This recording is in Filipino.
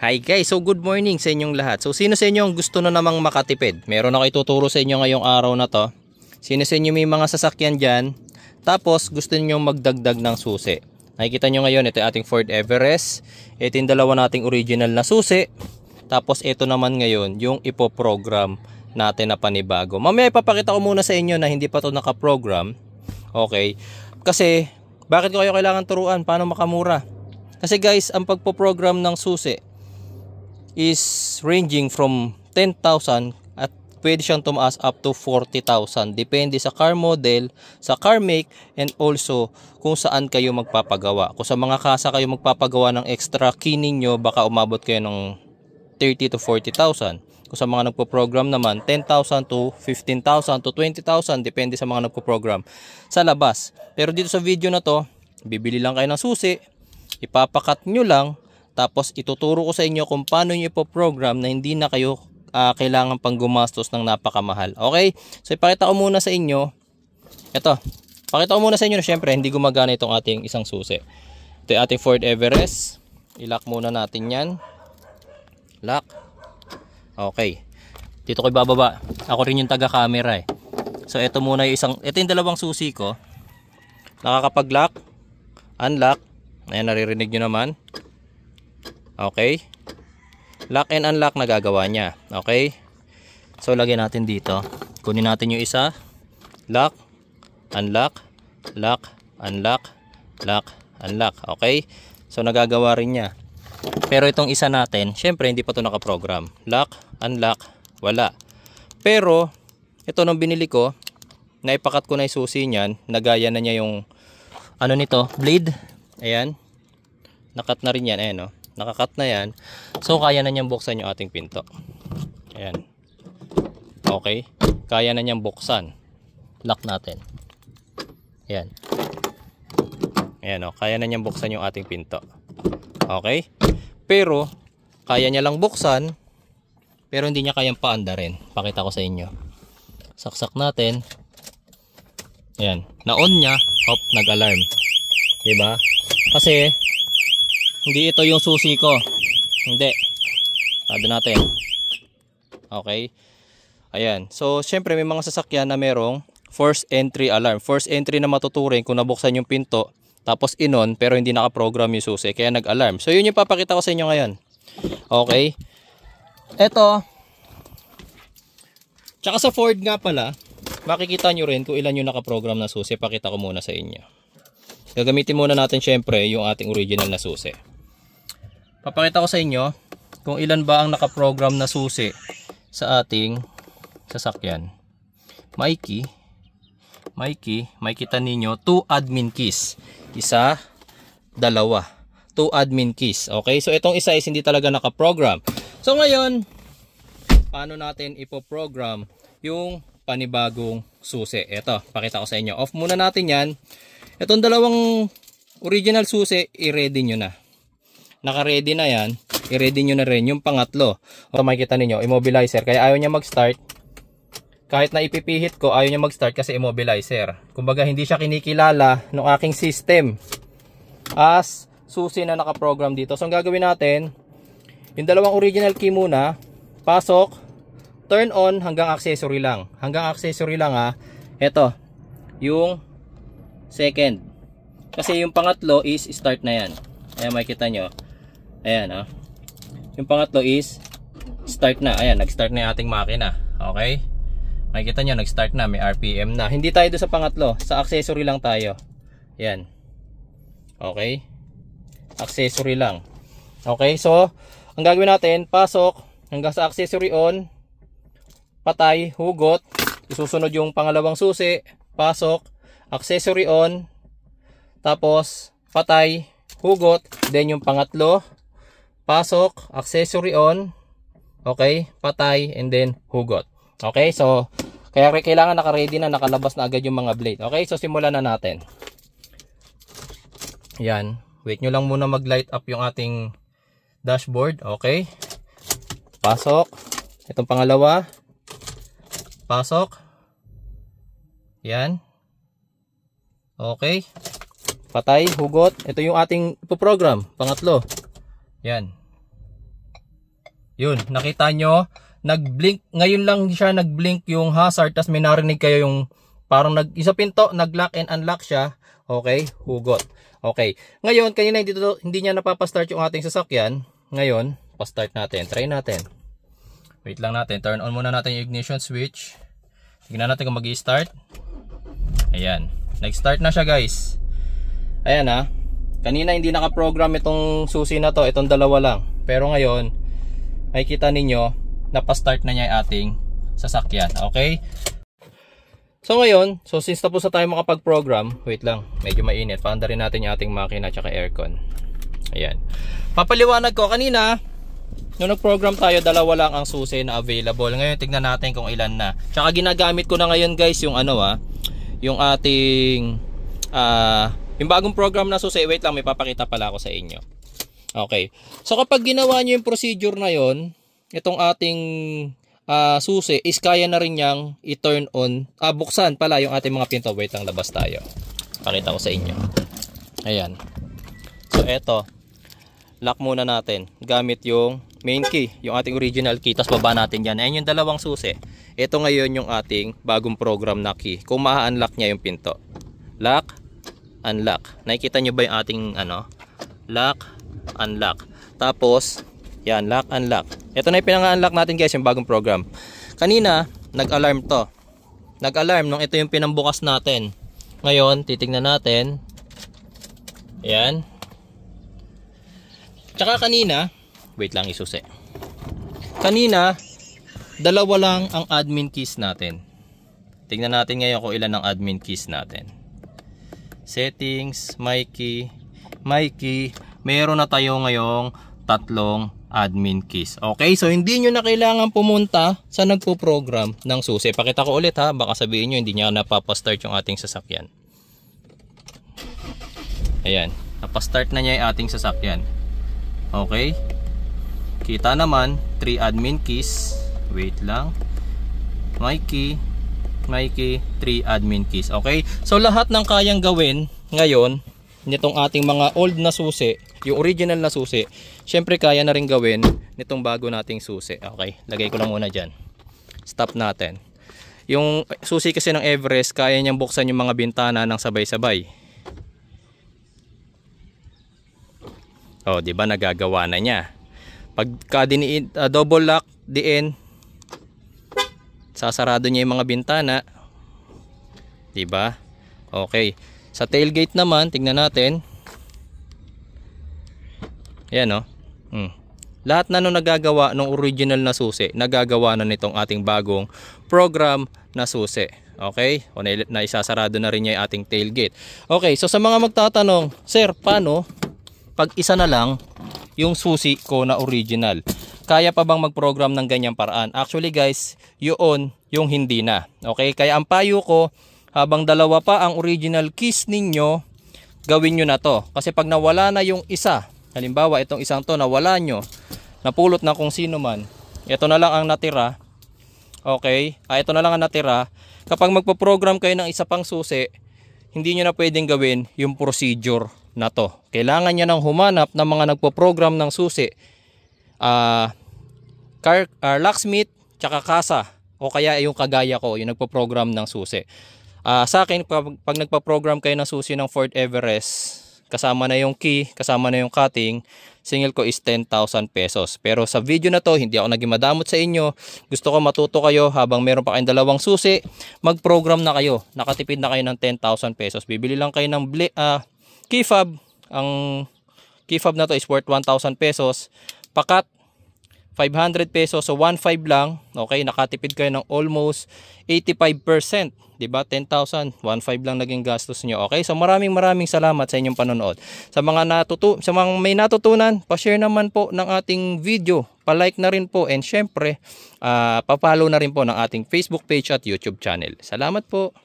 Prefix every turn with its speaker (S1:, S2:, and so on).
S1: Hi guys, so good morning sa inyong lahat. So sino sa inyo ang gusto na namang makatipid? Meron ako ituturo sa inyo ngayong araw na to. Sino sa inyo may mga sasakyan dyan, tapos gusto niyo magdagdag ng susi? Nakikita nyo ngayon, ito yung ating Ford Everest. Ito yung dalawa nating original na susi. Tapos ito naman ngayon, yung ipoprogram natin na panibago. Mamaya ipapakita ko muna sa inyo na hindi pa to nakaprogram. Okay, kasi bakit ko kayo kailangan turuan? Paano makamura? Kasi guys, ang pagpo-program ng susi is ranging from 10,000 at pwede siyang tumaas up to 40,000. Depende sa car model, sa car make, and also kung saan kayo magpapagawa. Kung sa mga kasa kayo magpapagawa ng extra key ninyo, baka umabot kayo ng 30 to 40,000. Kung sa mga nagpo-program naman, 10,000 to 15,000 to 20,000. Depende sa mga nagpo-program sa labas. Pero dito sa video na to, bibili lang kayo ng susi, ipapakat nyo lang, tapos ituturo ko sa inyo kung paano nyo ipoprogram na hindi na kayo kailangan pang gumastos ng napakamahal. Okay? So ipakita ko muna sa inyo. Ito. Pakita ko muna sa inyo na syempre hindi gumagana itong ating isang susi. Ito yung ating Ford Everest. I-lock muna natin yan. Lock. Okay. Dito ko ibababa. Ako rin yung taga-camera eh. So ito muna yung isang, ito yung dalawang susi ko. Nakakapag-lock. Unlock. Ayan, naririnig nyo naman. Okay. Lock and unlock na gagawa niya. Okay. So lagyan natin dito. Kunin natin yung isa. Lock. Unlock. Lock. Unlock. Lock. Unlock. Okay. So nagagawa rin niya. Pero itong isa natin, syempre hindi pa ito nakaprogram. Lock. Unlock. Wala. Pero ito nung binili ko, naipakat ko na yung susi niyan. Nagaya na niya yung ano nito, blade. Ayan. Nakat na rin yan. Ayan o. Nakakat na yan. So kaya na niyang buksan yung ating pinto. Ayan. Okay. Kaya na niyang buksan. Lock natin. Ayan. Ayan o. Kaya na niyang buksan yung ating pinto. Okay. Pero kaya niya lang buksan, pero hindi niya kayang paandarin. Pakita ko sa inyo. Saksak natin. Ayan. Na-on niya. Hop. Nag-alarm. Diba? Kasi hindi ito yung susi ko. Hindi. Tada natin. Okay. Ayan. So, syempre may mga sasakyan na merong forced entry alarm. Forced entry na matuturing kung nabuksan yung pinto. Tapos in-on pero hindi nakaprogram yung susi. Kaya nag-alarm. So, yun yung papakita ko sa inyo ngayon. Okay. Ito. Tsaka sa Ford nga pala, makikita nyo rin kung ilan yung nakaprogram na susi. Pakita ko muna sa inyo. Gagamitin muna natin syempre yung ating original na susi. Papakita ko sa inyo kung ilan ba ang nakaprogram na susi sa ating sasakyan. Mikey, makikita ninyo 2 admin keys. Isa, dalawa. 2 admin keys. Okay? So itong isa is hindi talaga nakaprogram. So ngayon, paano natin ipoprogram yung panibagong susi? Ito, pakita ko sa inyo. Off muna natin yan. Itong dalawang original susi, i-ready nyo na. Naka-ready na yan, i-ready nyo na rin yung pangatlo. O makikita ninyo, immobilizer. Kaya ayaw niya mag-start. Kahit na ipipihit ko, ayaw niya mag-start kasi immobilizer. Kumbaga, hindi siya kinikilala ng aking system as susi na nakaprogram dito. So, ang gagawin natin, yung dalawang original key muna, pasok, turn on hanggang accessory lang. Hanggang accessory lang ha. Ito, yung second. Kasi yung pangatlo is start na yan. Ayan, makikita nyo. Ayan, oh. Yung pangatlo is start na. Ayan, nag-start na yung ating makina. Okay? Makikita nyo, nag-start na. May RPM na. Hindi tayo doon sa pangatlo. Sa accessory lang tayo. Ayan. Okay? Accessory lang. Okay? So, ang gagawin natin, pasok hanggang sa accessory on. Patay, hugot. Isusunod yung pangalawang susi. Pasok. Accessory on. Tapos, patay, hugot. Then yung pangatlo. Pasok, accessory on, okay, patay, and then hugot. Okay, so, kaya kailangan naka-ready na, nakalabas na agad yung mga blade. Okay, so simulan na natin. Yan, wait nyo lang muna mag-light up yung ating dashboard. Okay, pasok, itong pangalawa, pasok, yan, okay, patay, hugot. Ito yung ating ipoprogram, pangatlo. Yan. Yun, nakita nyo, nag-blink, ngayon lang siya nag-blink yung hazard, tas may narinig kayo yung parang isa pinto, nag-lock and unlock siya. Okay, hugot. Okay, ngayon, kanina hindi niya napapastart yung ating sasakyan. Ngayon, pa-start natin, try natin. Wait lang natin, turn on muna natin yung ignition switch. Tignan natin kung mag-i-start. Ayan, nag-start na siya guys. Ayan ha, kanina hindi naka-program itong susi na to, itong dalawa lang. Pero ngayon, makikita ninyo, napastart na niya yung ating sasakyan. Okay? So ngayon, since tapos na tayo makapag-program, wait lang, medyo mainit. Paanda rin natin yung ating makina at aircon. Ayan. Papaliwanag ko, kanina, nung nag-program tayo, dalawa lang ang susi na available. Ngayon, tignan natin kung ilan na. Tsaka ginagamit ko na ngayon guys, yung yung ating, yung bagong program na susi. Wait lang, may papakita pala ako sa inyo. Okay. So kapag ginawa nyo yung procedure na yon, itong ating susi is kaya na rin niyang i-turn on, buksan pala yung ating mga pinto. Wait lang, labas tayo. Pakita ko sa inyo. Ayan. So eto, lock muna natin gamit yung main key, yung ating original key. Tapos baba natin yan. Ayan yung dalawang susi. Ito ngayon yung ating bagong program na key. Kung ma-unlock niya yung pinto. Lock, unlock. Nakikita nyo ba yung ating lock, unlock. Tapos yan, lock, unlock. Ito na yung pinang-unlock natin guys, yung bagong program. Kanina nag-alarm to. Nag-alarm nung ito yung pinambukas natin. Ngayon titignan natin. Ayan. Tsaka kanina, wait lang, isusi. Kanina dalawa lang ang admin keys natin. Tignan natin ngayon kung ilan ang admin keys natin. Settings, my key. Meron na tayo ngayong 3 admin keys. Okay, so hindi nyo na kailangan pumunta sa nagpo-program ng susi. Pakita ko ulit ha, baka sabihin nyo hindi niya napapastart yung ating sasakyan. Ayan, napastart na niya yung ating sasakyan. Okay, kita naman 3 admin keys. Wait lang, my key, 3 admin keys. Okay, so lahat ng kayang gawin ngayon nitong ating mga old na susi, yung original na susi, syempre kaya na rin gawin nitong bago nating susi. Okay, lagay ko lang muna dyan. Stop natin. Yung susi kasi ng Everest, kaya niyang buksan yung mga bintana ng sabay-sabay. Oh, di ba nagagawa na niya. Pagka double lock diin, sasarado niya yung mga bintana. Di ba? Okay. Sa tailgate naman, tingnan natin. Ayan o. Lahat na nung nagagawa ng original na susi, nagagawa na nitong ating bagong program na susi. Okay? O naisasarado na rin niya yung ating tailgate. Okay, so sa mga magtatanong, Sir, paano pag isa na lang yung susi ko na original? Kaya pa bang mag-program ng ganyang paraan? Actually guys, yun yung hindi na. Okay? Kaya ang payo ko, habang dalawa pa ang original keys ninyo, gawin nyo na to. Kasi pag nawala na yung isa, halimbawa itong isang to nawala nyo, napulot na kung sino man, ito na lang ang natira. Okay, ito na lang ang natira. Kapag magpo-program kayo ng isa pang susi, hindi nyo na pwedeng gawin yung procedure na to. Kailangan nyo nang humanap ng mga nagpo-program ng susi, locksmith tsaka kasa, o kaya yung kagaya ko, yung nagpo-program ng susi. Sa akin, pag nagpa-program kayo ng susi ng Ford Everest, kasama na yung key, kasama na yung cutting, single ko is 10,000 pesos. Pero sa video na to, hindi ako naging madamot sa inyo. Gusto ko matuto kayo habang meron pa kayong dalawang susi, mag-program na kayo. Nakatipid na kayo ng 10,000 pesos. Bibili lang kayo ng key fob. Ang key fob na to is worth 1,000 pesos. Pakat, 500 pesos. So 1,500 lang. Okay, nakatipid kayo ng almost 85%. Diba? 10,000, 1,500 lang naging gastos nyo. Okay? So maraming salamat sa inyong panonood. Sa mga may natutunan, pa-share naman po ng ating video. Pa-like na rin po. And syempre, pa-follow na rin po ng ating Facebook page at YouTube channel. Salamat po.